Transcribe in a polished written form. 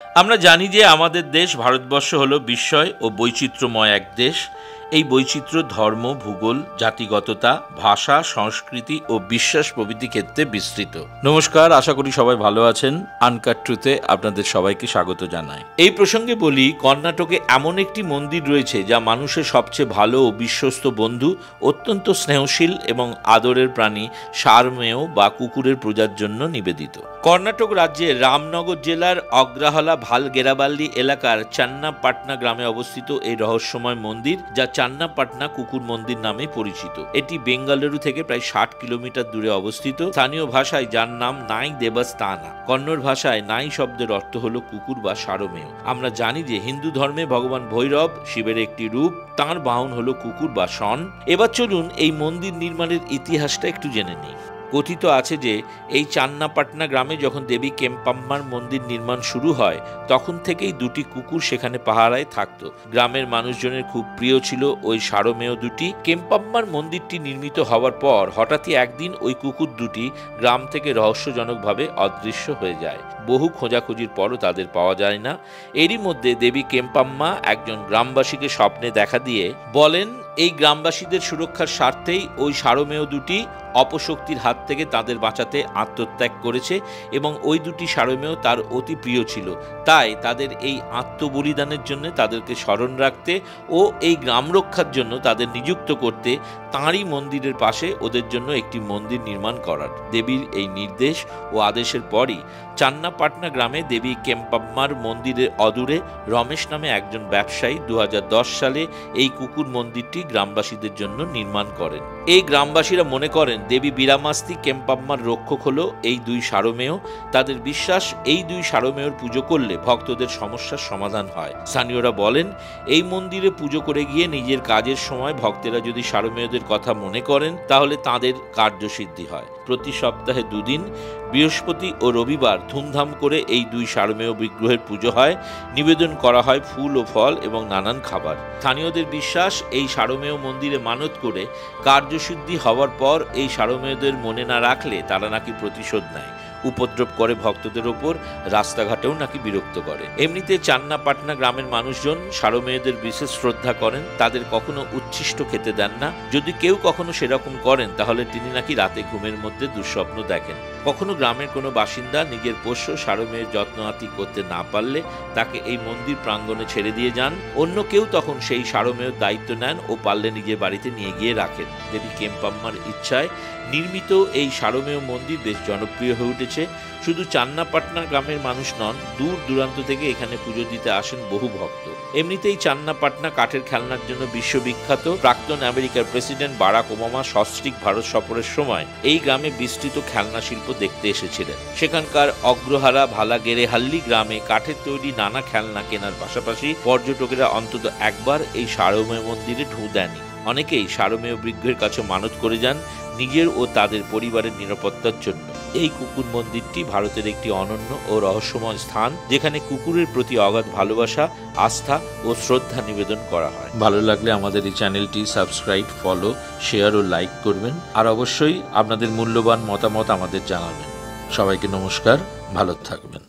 আমরা জানি যে আমাদের দেশ ভারতবর্ষ হলো বিস্ময় ও বৈচিত্র্যময় এক দেশ। এই বৈচিত্র্য ধর্ম, ভূগোল, জাতিগততা, ভাষা, সংস্কৃতি ও বিশ্বাস প্রভৃতি ক্ষেত্রে বিস্তৃত। নমস্কার, আশা করি সবাই ভালো আছেন। আনকাট ট্রুথে আপনাদের সবাইকে স্বাগত জানাই। এই প্রসঙ্গে বলি, কর্ণাটকে এমন একটি মন্দির রয়েছে যা মানুষের সবচেয়ে ভালো ও বিশ্বস্ত বন্ধু, অত্যন্ত স্নেহশীল এবং আদরের প্রাণী সারমেয় বা কুকুরের পূজার জন্য নিবেদিত। কর্ণাটক রাজ্যের রামনগর জেলার অগ্রাহলা ভালগেরাবাল্লি এলাকার চান্নাপাটনা গ্রামে অবস্থিত এই রহস্যময় মন্দির, যা চান্নাপাটনা কুকুর মন্দির নামে পরিচিত। এটি বেঙ্গালুরু থেকে প্রায় 60 কিলোমিটার দূরে অবস্থিত। স্থানীয় ভাষায় যার নাম নাই দেবস্থানা, কন্নড় ভাষায় নাই শব্দের অর্থ হলো কুকুর বা সারমেয়। আমরা জানি যে হিন্দু ধর্মে ভগবান ভৈরব শিবের একটি রূপ, তাঁর বাহন হলো কুকুর বা শন। এবার চলুন এই মন্দির নির্মাণের ইতিহাসটা একটু জেনে নিই। কথিত আছে যে এই চান্নাপাটনা গ্রামে যখন দেবী কেম্পাম্মার মন্দির নির্মাণ শুরু হয়, তখন থেকেই দুটি কুকুর সেখানে পাহারায় থাকত। গ্রামের মানুষজনের খুব প্রিয় ছিল ওই সারমেয় দুটি। কেম্পাম্মার মন্দিরটি নির্মিত হওয়ার পর হঠাৎই একদিন ওই কুকুর দুটি গ্রাম থেকে রহস্যজনকভাবে অদৃশ্য হয়ে যায়। বহু খোঁজাখুঁজির পরও তাদের পাওয়া যায় না। এরই মধ্যে দেবী কেম্পাম্মা একজন গ্রামবাসীকে স্বপ্নে দেখা দিয়ে বলেন, এই গ্রামবাসীদের সুরক্ষার স্বার্থেই ওই সারমেয় দুটি অপশক্তির হাত থেকে তাদের বাঁচাতে আত্মত্যাগ করেছে এবং ওই দুটি সারমেয় তার অতি প্রিয় ছিল। তাই তাদের এই আত্মবলিদানের জন্য তাদেরকে স্মরণ রাখতে ও এই গ্রাম রক্ষার জন্য তাদের নিযুক্ত করতে তাঁরই মন্দিরের পাশে ওদের জন্য একটি মন্দির নির্মাণ করার। দেবীর এই নির্দেশ ও আদেশের পরই চান্নাপাটনা গ্রামে দেবী কেম্পাম্মার মন্দিরের অদূরে রমেশ নামে একজন ব্যবসায়ী 2010 সালে এই কুকুর মন্দিরটি গ্রামবাসীদের জন্য নির্মাণ করেন। এই গ্রামবাসীরা মনে করেন দেবী বীরামাস্তি কেম্পাম্মার রক্ষক হলো এই দুই সারমেয়। তাদের বিশ্বাস, এই দুই সারমেয়র পুজো করলে ভক্তদের সমস্যার সমাধান হয়। স্থানীয়রা বলেন, এই মন্দিরে পুজো করে গিয়ে নিজের কাজের সময় ভক্তেরা যদি সারমেয়দের কথা মনে করেন, তাহলে তাদের কার্যসিদ্ধি হয়। প্রতি সপ্তাহে 2 দিন, বৃহস্পতি ও রবিবার ধুমধাম করে এই দুই সারমেয় বিগ্রহের পুজো হয়। নিবেদন করা হয় ফুল ও ফল এবং নানান খাবার। স্থানীয়দের বিশ্বাস, এই সারমেয় মন্দিরে মানত করে কার্যসিদ্ধি হওয়ার পর এই সারমেয়দের মনে না রাখলে তারা নাকি প্রতিশোধ নেয়, উপদ্রব করে ভক্তদের ওপর, রাস্তাঘাটেও নাকি বিরক্ত করে। এমনিতে চান্নাপাটনা গ্রামের মানুষজন সারমেয়দের বিশেষ শ্রদ্ধা করেন। তাদের কখনো উচ্ছিষ্ট খেতে দেন না। যদি কেউ কখনো সেরকম করেন, তাহলে তিনি নাকি রাতে ঘুমের মধ্যে দুঃস্বপ্ন দেখেন। কখনো গ্রামের কোনো বাসিন্দা নিজের পোষ্য সারমেয়ের যত্ন আতি করতে না পারলে তাকে এই মন্দির প্রাঙ্গণে ছেড়ে দিয়ে যান। অন্য কেউ তখন সেই সারমেয়ের দায়িত্ব নেন ও পারলে নিজের বাড়িতে নিয়ে গিয়ে রাখেন। দেবী কেম্পাম্মার ইচ্ছায় নির্মিত এই সারমেয় মন্দির বেশ জনপ্রিয় হয়ে উঠেছে। শুধু চান্নাপাটনা গ্রামের মানুষ নন, দূর দূরান্ত থেকে এখানে পুজো দিতে আসেন বহু ভক্ত। এমনিতেই চান্নাপাটনা কাঠের খেলনার জন্য বিশ্ববিখ্যাত। প্রাক্তন আমেরিকার প্রেসিডেন্ট বারাক ওবামা সস্ত্রীক ভারত সফরের সময় এই গ্রামে বিস্তৃত খেলনা শিল্প দেখতে এসেছিলেন। সেখানকার অগ্রহারা ভালাগেরেহাল্লি গ্রামে কাঠের তৈরি নানা খেলনা কেনার পাশাপাশি পর্যটকেরা অন্তত একবার এই সারমেয় মন্দিরে ঢু দেনই। অনেকেই সারমেয় বিগ্রহের কাছে মানত করে যান নিজের ও তাদের পরিবারের নিরাপত্তার জন্য। এই কুকুর মন্দিরটি ভারতের একটি অনন্য ও রহস্যময় স্থান, যেখানে কুকুরের প্রতি অগাধ ভালোবাসা, আস্থা ও শ্রদ্ধা নিবেদন করা হয়। ভালো লাগলে আমাদের এই চ্যানেলটি সাবস্ক্রাইব, ফলো, শেয়ার ও লাইক করবেন। আর অবশ্যই আপনাদের মূল্যবান মতামত আমাদের জানাবেন। সবাইকে নমস্কার, ভালো থাকবেন।